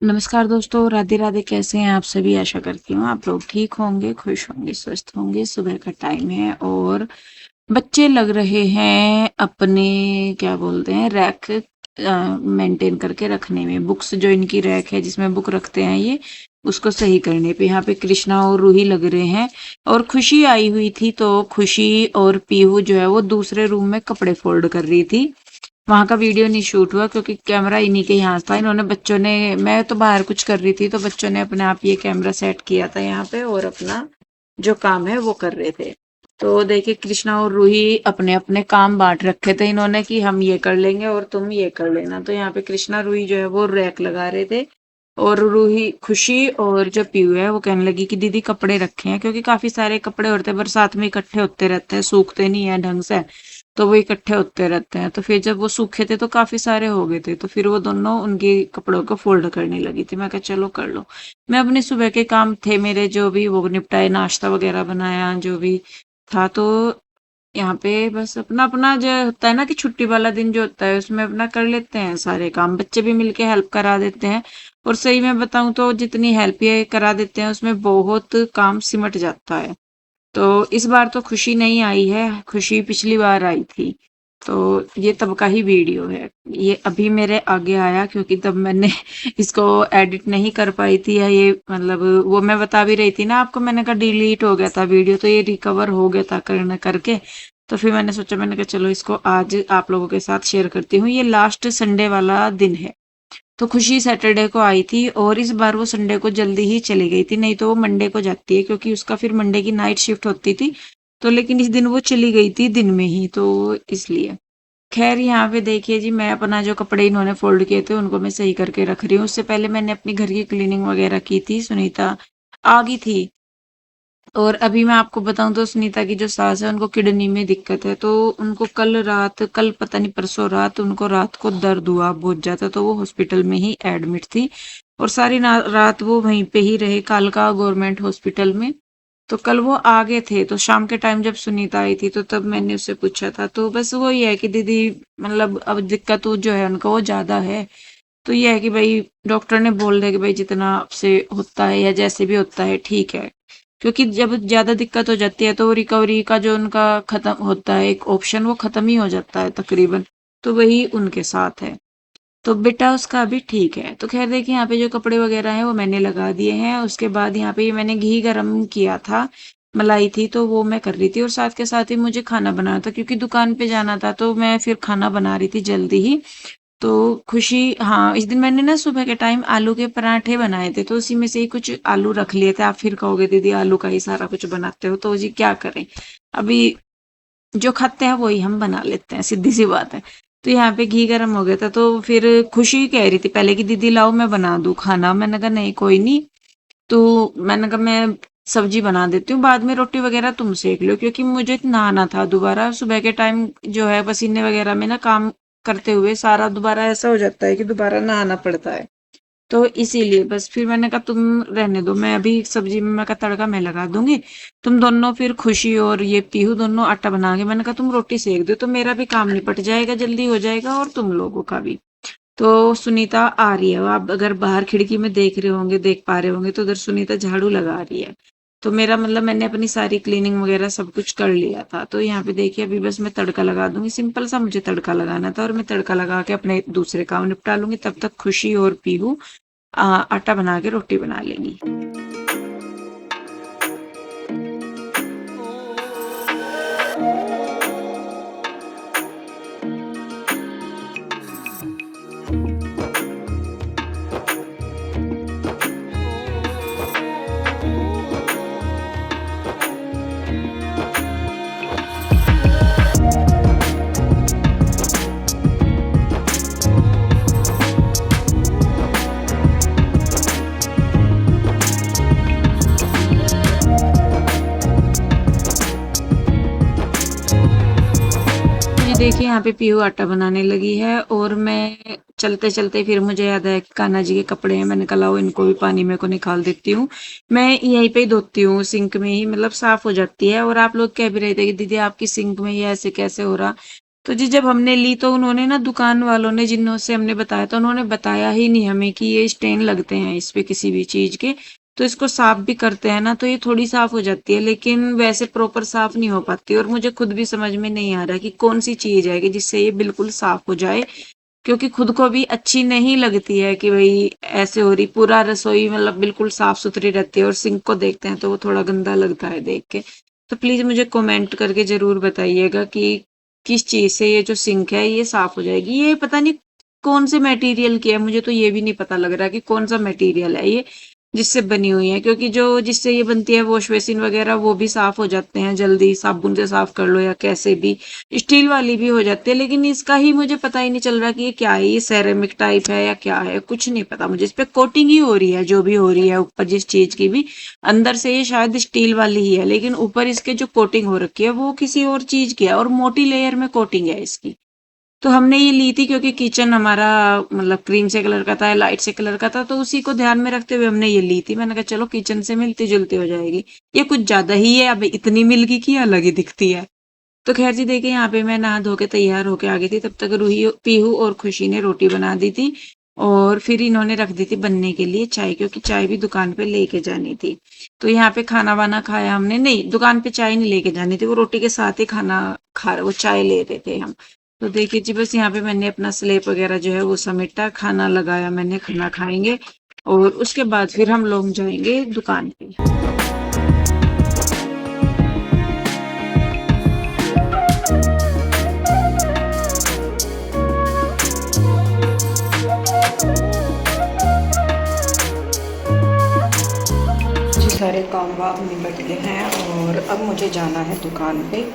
नमस्कार दोस्तों, राधे राधे। कैसे हैं आप सभी? आशा करती हूँ आप लोग ठीक होंगे, खुश होंगे, स्वस्थ होंगे। सुबह का टाइम है और बच्चे लग रहे हैं अपने क्या बोलते हैं रैक मेंटेन करके रखने में। बुक्स जो इनकी रैक है जिसमें बुक रखते हैं ये, उसको सही करने पे। यहाँ पे कृष्णा और रूही लग रहे हैं और खुशी आई हुई थी, तो खुशी और पीहू जो है वो दूसरे रूम में कपड़े फोल्ड कर रही थी। वहां का वीडियो नहीं शूट हुआ क्योंकि कैमरा इन्हीं के यहाँ था। इन्होंने बच्चों ने, मैं तो बाहर कुछ कर रही थी तो बच्चों ने अपने आप ये कैमरा सेट किया था यहाँ पे और अपना जो काम है वो कर रहे थे। तो देखिए, कृष्णा और रूही अपने अपने काम बांट रखे थे इन्होंने कि हम ये कर लेंगे और तुम ये कर लेना। तो यहाँ पे कृष्णा रूही जो है वो रैक लगा रहे थे और रूही खुशी और जो पीयू है वो कहने लगी कि दीदी कपड़े रखे हैं, क्योंकि काफी सारे कपड़े होते हैं बरसात में इकट्ठे होते रहते हैं, सूखते नहीं है ढंग से। तो वो इकट्ठे होते रहते हैं, तो फिर जब वो सूखे थे तो काफी सारे हो गए थे, तो फिर वो दोनों उनके कपड़ों को फोल्ड करने लगी थी। मैं कहा चलो कर लो। मैं अपने सुबह के काम थे मेरे जो भी वो निपटाए, नाश्ता वगैरह बनाया जो भी था। तो यहाँ पे बस अपना अपना जो होता है ना कि छुट्टी वाला दिन जो होता है उसमें अपना कर लेते हैं सारे काम। बच्चे भी मिलके हेल्प करा देते हैं और सही में बताऊं तो जितनी हेल्प ये करा देते हैं उसमें बहुत काम सिमट जाता है। तो इस बार तो खुशी नहीं आई है, खुशी पिछली बार आई थी। तो ये तब का ही वीडियो है। ये अभी मेरे आगे आया क्योंकि तब मैंने इसको एडिट नहीं कर पाई थी, या ये मतलब वो मैं बता भी रही थी ना आपको, मैंने कहा डिलीट हो गया था वीडियो, तो ये रिकवर हो गया था करने करके। तो फिर मैंने सोचा, मैंने कहा चलो इसको आज आप लोगों के साथ शेयर करती हूँ। ये लास्ट संडे वाला दिन है। तो खुशी सैटरडे को आई थी और इस बार वो संडे को जल्दी ही चली गई थी, नहीं तो वो मंडे को जाती है क्योंकि उसका फिर मंडे की नाइट शिफ्ट होती थी। तो लेकिन इस दिन वो चली गई थी दिन में ही, तो इसलिए। खैर, यहाँ पे देखिए जी, मैं अपना जो कपड़े इन्होंने फोल्ड किए थे उनको मैं सही करके रख रही हूँ। उससे पहले मैंने अपनी घर की क्लीनिंग वगैरह की थी। सुनीता आ गई थी। और अभी मैं आपको बताऊं तो सुनीता की जो सास है उनको किडनी में दिक्कत है, तो उनको कल पता नहीं परसों रात उनको रात को दर्द हुआ बहुत ज्यादा, तो वो हॉस्पिटल में ही एडमिट थी और सारी रात वो वहीं पे ही रहे, कालका गवर्नमेंट हॉस्पिटल में। तो कल वो आ गए थे, तो शाम के टाइम जब सुनीता आई थी तो तब मैंने उससे पूछा था, तो बस वो ये है कि दीदी मतलब अब दिक्कत वो जो है उनको वो ज्यादा है। तो ये है कि भाई डॉक्टर ने बोल दिया कि भाई जितना आपसे होता है या जैसे भी होता है ठीक है, क्योंकि जब ज्यादा दिक्कत हो जाती है तो रिकवरी का जो उनका खत्म होता है एक ऑप्शन, वो खत्म ही हो जाता है तकरीबन। तो वही उनके साथ है। तो बेटा उसका अभी ठीक है। तो खैर देखिए, यहाँ पे जो कपड़े वगैरह हैं वो मैंने लगा दिए हैं। उसके बाद यहाँ पे मैंने घी गरम किया था, मलाई थी तो वो मैं कर रही थी और साथ के साथ ही मुझे खाना बनाना था क्योंकि दुकान पे जाना था, तो मैं फिर खाना बना रही थी जल्दी ही। तो खुशी, हाँ, इस दिन मैंने ना सुबह के टाइम आलू के पराठे बनाए थे, तो उसी में से ही कुछ आलू रख लिए थे। आप फिर कहोगे दीदी आलू का ही सारा कुछ बनाते हो, तो जी क्या करें, अभी जो खाते हैं वही हम बना लेते हैं, सीधी सी बात है। तो यहाँ पे घी गर्म हो गया था, तो फिर खुशी कह रही थी पहले कि दीदी लाओ मैं बना दूं खाना। मैंने कहा नहीं कोई नहीं। तो मैंने कहा मैं सब्जी बना देती हूँ, बाद में रोटी वगैरह तुम सेक लो, क्योंकि मुझे नहाना था दोबारा सुबह के टाइम। जो है पसीने वगैरह में ना काम करते हुए सारा दोबारा ऐसा हो जाता है कि दोबारा नहाना पड़ता है। तो इसीलिए बस फिर मैंने कहा तुम रहने दो, मैं अभी सब्जी में मैं का तड़का मैं लगा दूंगी। तुम दोनों फिर खुशी और ये पीहू दोनों आटा बना के, मैंने कहा तुम रोटी सेक दो तो मेरा भी काम निपट जाएगा, जल्दी हो जाएगा और तुम लोगों का भी। तो सुनीता आ रही है, आप अगर बाहर खिड़की में देख रहे होंगे, देख पा रहे होंगे, तो उधर सुनीता झाड़ू लगा रही है। तो मेरा मतलब मैंने अपनी सारी क्लीनिंग वगैरह सब कुछ कर लिया था। तो यहाँ पे देखिए अभी बस मैं तड़का लगा दूंगी, सिंपल सा मुझे तड़का लगाना था और मैं तड़का लगा के अपने दूसरे काम निपटा लूंगी। तब तक खुशी और पीहू आटा बना के रोटी बना लेंगी। जी देखिए, यहाँ पे पीहू आटा बनाने लगी है और मैं चलते चलते फिर मुझे याद आया कि कान्हा जी के कपड़े हैं, मैंने कहा लाओ इनको भी पानी में को निकाल देती हूँ। मैं यहीं पे ही धोती हूँ, सिंक में ही, मतलब साफ हो जाती है। और आप लोग कह भी रहे थे कि दीदी आपकी सिंक में ये ऐसे कैसे हो रहा। तो जी जब हमने ली तो उन्होंने ना दुकान वालों ने जिन्हों से हमने बताया तो उन्होंने बताया ही नहीं हमें कि ये स्टेन लगते हैं इस पे किसी भी चीज के। तो इसको साफ भी करते हैं ना तो ये थोड़ी साफ हो जाती है, लेकिन वैसे प्रॉपर साफ नहीं हो पाती। और मुझे खुद भी समझ में नहीं आ रहा कि कौन सी चीज है कि जिससे ये बिल्कुल साफ हो जाए, क्योंकि खुद को भी अच्छी नहीं लगती है कि भाई ऐसे हो रही। पूरा रसोई मतलब बिल्कुल साफ सुथरी रहती है और सिंक को देखते हैं तो वो थोड़ा गंदा लगता है देख के। तो प्लीज मुझे कमेंट करके जरूर बताइएगा कि किस चीज से ये जो सिंक है ये साफ हो जाएगी। ये पता नहीं कौन से मटेरियल की है, मुझे तो ये भी नहीं पता लग रहा कि कौन सा मटेरियल है ये जिससे बनी हुई है, क्योंकि जो जिससे ये बनती है वॉश बेसिन वगैरह वो भी साफ हो जाते हैं जल्दी, साबुन से साफ कर लो या कैसे भी। स्टील वाली भी हो जाती है, लेकिन इसका ही मुझे पता ही नहीं चल रहा कि ये क्या है, ये सेरेमिक टाइप है या क्या है, कुछ नहीं पता मुझे। इस पे कोटिंग ही हो रही है जो भी हो रही है ऊपर जिस चीज की भी। अंदर से ये शायद स्टील वाली ही है, लेकिन ऊपर इसके जो कोटिंग हो रखी है वो किसी और चीज की है और मोटी लेयर में कोटिंग है इसकी। तो हमने ये ली थी क्योंकि किचन हमारा मतलब क्रीम से कलर का था या लाइट से कलर का था, तो उसी को ध्यान में रखते हुए हमने ये ली थी। मैंने कहा चलो किचन से मिलती जुलती हो जाएगी। ये कुछ ज्यादा ही है, अब इतनी मिलगी की अलग ही दिखती है। तो खैर जी देखिए यहाँ पे मैं नहा धो के तैयार होके आ गई थी, तब तक रूही पीहू और खुशी ने रोटी बना दी थी और फिर इन्होंने रख दी थी बनने के लिए चाय, क्योंकि चाय भी दुकान पे लेके जानी थी। तो यहाँ पे खाना वाना खाया हमने, नहीं दुकान पे चाय नहीं लेके जानी थी, वो रोटी के साथ ही खाना खा वो चाय ले रहे थे हम। तो देखिए जी बस यहाँ पे मैंने अपना स्लेप वगैरह जो है वो समेटा, खाना लगाया मैंने, खाना खाएंगे और उसके बाद फिर हम लोग जाएंगे दुकान पे। जी सारे काम वाम निपट गए हैं और अब मुझे जाना है दुकान पे।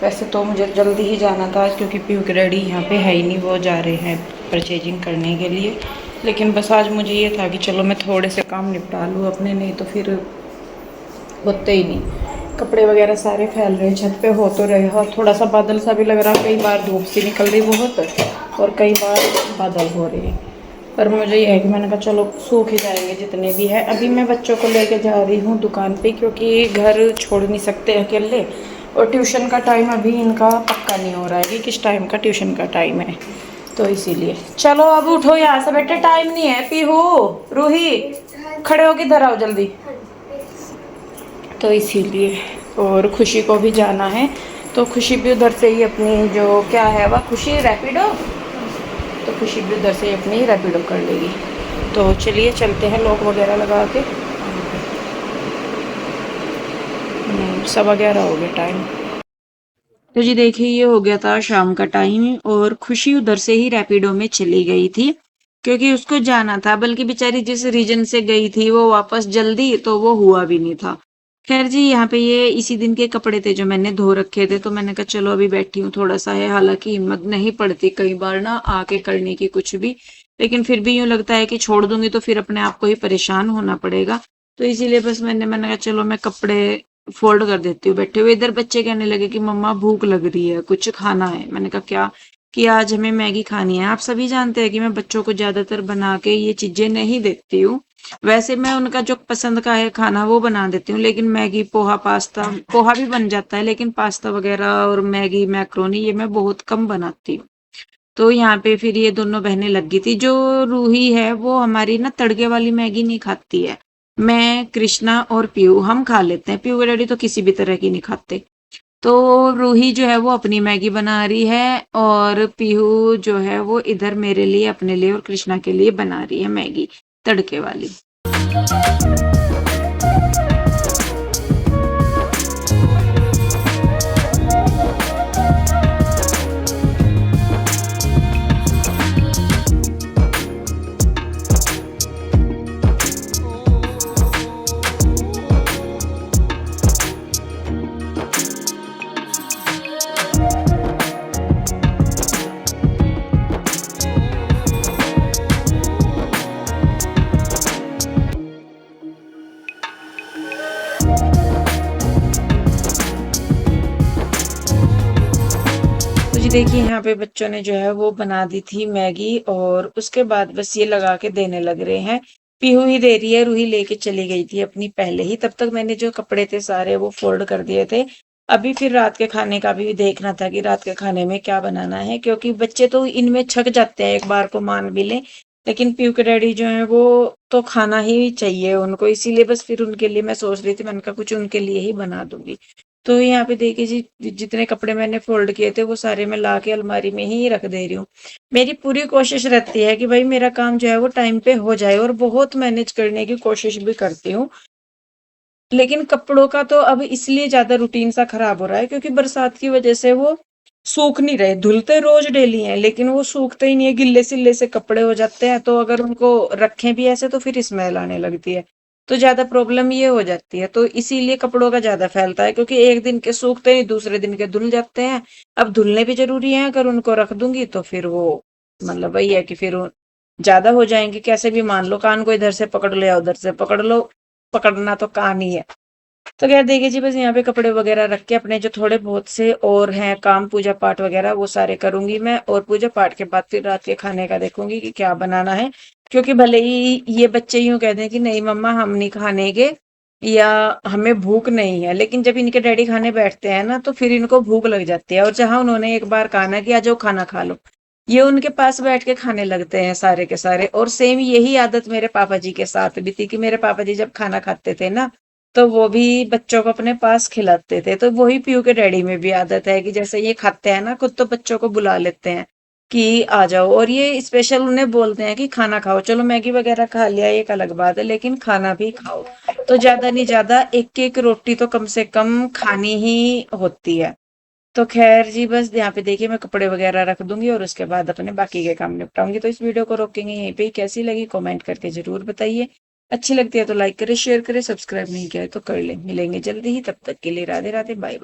वैसे तो मुझे जल्दी ही जाना था आज, क्योंकि पीयू के डैडी यहाँ पे है ही नहीं, वो जा रहे हैं परचेजिंग करने के लिए। लेकिन बस आज मुझे ये था कि चलो मैं थोड़े से काम निपटा लूँ अपने, नहीं तो फिर होते ही नहीं। कपड़े वगैरह सारे फैल रहे छत पे, हो तो रहे और थोड़ा सा बादल सा भी लग रहा, कई बार धूप सी निकल रही बहुत और कई बार बादल हो रहे हैं। पर मुझे ये है कि मैंने कहा चलो सूख ही जाएंगे जितने भी है। अभी मैं बच्चों को लेके जा रही हूँ दुकान पे, क्योंकि घर छोड़ नहीं सकते अकेले और ट्यूशन का टाइम अभी इनका पक्का नहीं हो रहा है कि किस टाइम का ट्यूशन का टाइम है, तो इसीलिए। चलो अब उठो यहाँ से बेटे, टाइम नहीं है। पीहू, रूही, खड़े होके इधर आओ जल्दी। तो इसीलिए, और खुशी को भी जाना है, तो खुशी भी उधर से ही अपनी जो क्या है वह खुशी रैपिडो, तो खुशी भी उधर से अपनी रैपिडो कर लेगी। तो चलिए चलते हैं लॉक वगैरह लगा के। 11:15 हो गया टाइम। तो जी देखिए ये हो गया था शाम का टाइम और खुशी उधर से ही रैपिडो में चली गई थी, क्योंकि उसको जाना था। बल्कि बेचारी जिस रीजन से गई थी वो वापस जल्दी तो वो हुआ भी नहीं था। खैर जी यहाँ पे ये इसी दिन के कपड़े थे जो मैंने धो रखे थे, तो मैंने कहा चलो अभी बैठी हूँ थोड़ा सा है, हालांकि हिम्मत नहीं पड़ती कई बार ना आके करने की कुछ भी, लेकिन फिर भी यूं लगता है कि छोड़ दूंगी तो फिर अपने आप को ही परेशान होना पड़ेगा। तो इसीलिए बस मैंने कहा चलो मैं कपड़े फोल्ड कर देती हूँ बैठे हुए। इधर बच्चे कहने लगे कि मम्मा भूख लग रही है, कुछ खाना है। मैंने कहा क्या, कि आज हमें मैगी खानी है। आप सभी जानते हैं कि मैं बच्चों को ज्यादातर बना के ये चीजें नहीं देती हूँ। वैसे मैं उनका जो पसंद का है खाना वो बना देती हूँ, लेकिन मैगी, पोहा, पास्ता, पोहा भी बन जाता है लेकिन पास्ता वगैरह और मैगी, मैक्रोनी ये मैं बहुत कम बनाती हूँ। तो यहाँ पे फिर ये दोनों बहनें लग गई थी। जो रूही है वो हमारी ना तड़के वाली मैगी नहीं खाती है। मैं, कृष्णा और पीयू हम खा लेते हैं, पीयू के डैडी तो किसी भी तरह की नहीं खाते। तो रूही जो है वो अपनी मैगी बना रही है और पीहू जो है वो इधर मेरे लिए, अपने लिए और कृष्णा के लिए बना रही है मैगी तड़के वाली। तो जी देखिए यहाँ पे बच्चों ने जो है वो बना दी थी मैगी और उसके बाद बस ये लगा के देने लग रहे हैं। पीहू ही दे रही है, रूही लेके चली गई थी अपनी पहले ही। तब तक मैंने जो कपड़े थे सारे वो फोल्ड कर दिए थे। अभी फिर रात के खाने का भी देखना था कि रात के खाने में क्या बनाना है, क्योंकि बच्चे तो इनमें छक जाते हैं, एक बार को मान भी लें। लेकिन पीयू के डैडी जो है वो तो खाना ही चाहिए उनको, इसीलिए बस फिर उनके लिए मैं सोच रही थी, मैंने कहा कुछ उनके लिए ही बना दूंगी। तो यहाँ पे देखिए जी, जितने कपड़े मैंने फोल्ड किए थे वो सारे मैं ला के अलमारी में ही रख दे रही हूँ। मेरी पूरी कोशिश रहती है कि भाई मेरा काम जो है वो टाइम पे हो जाए, और बहुत मैनेज करने की कोशिश भी करती हूँ। लेकिन कपड़ों का तो अब इसलिए ज्यादा रूटीन सा खराब हो रहा है, क्योंकि बरसात की वजह से वो सूख नहीं रहे। धुलते रोज डेली हैं लेकिन वो सूखते ही नहीं है, गिल्ले सिल्ले से कपड़े हो जाते हैं। तो अगर उनको रखें भी ऐसे तो फिर स्मेल आने लगती है। तो ज्यादा प्रॉब्लम ये हो जाती है, तो इसीलिए कपड़ों का ज्यादा फैलता है, क्योंकि एक दिन के सूखते ही दूसरे दिन के धुल जाते हैं। अब धुलने भी जरूरी है, अगर उनको रख दूंगी तो फिर वो मतलब वही है कि फिर ज्यादा हो जाएंगे। कैसे भी मान लो, कान को इधर से पकड़ लो या उधर से पकड़ लो, पकड़ना तो कान ही है। तो खैर देखिए जी, बस यहाँ पे कपड़े वगैरह रख के अपने जो थोड़े बहुत से और हैं काम, पूजा पाठ वगैरह, वो सारे करूंगी मैं। और पूजा पाठ के बाद फिर रात के खाने का देखूंगी कि क्या बनाना है। क्योंकि भले ही ये बच्चे यूं कहते हैं कि नहीं मम्मा हम नहीं खाने के, या हमें भूख नहीं है, लेकिन जब इनके डैडी खाने बैठते हैं ना तो फिर इनको भूख लग जाती है। और जहां उन्होंने एक बार कहा ना कि आ जाओ खाना खा लो, ये उनके पास बैठ के खाने लगते हैं सारे के सारे। और सेम यही आदत मेरे पापा जी के साथ भी थी, कि मेरे पापा जी जब खाना खाते थे ना तो वो भी बच्चों को अपने पास खिलाते थे। तो वही पीयू के डैडी में भी आदत है कि जैसे ये खाते हैं ना खुद, तो बच्चों को बुला लेते हैं कि आ जाओ। और ये स्पेशल उन्हें बोलते हैं कि खाना खाओ। चलो मैगी वगैरह खा लिया एक अलग बात है, लेकिन खाना भी खाओ। तो ज्यादा नहीं ज्यादा एक एक रोटी तो कम से कम खानी ही होती है। तो खैर जी, बस यहाँ पे देखिए मैं कपड़े वगैरह रख दूंगी और उसके बाद अपने बाकी के काम निपटाऊंगी। तो इस वीडियो को रोकेंगे यहीं पे ही। कैसी लगी कमेंट करके जरूर बताइए। अच्छी लगती है तो लाइक करे, शेयर करे, सब्सक्राइब नहीं किया है तो कर ले। मिलेंगे जल्दी ही, तब तक के लिए राधे राधे, बाय बाय।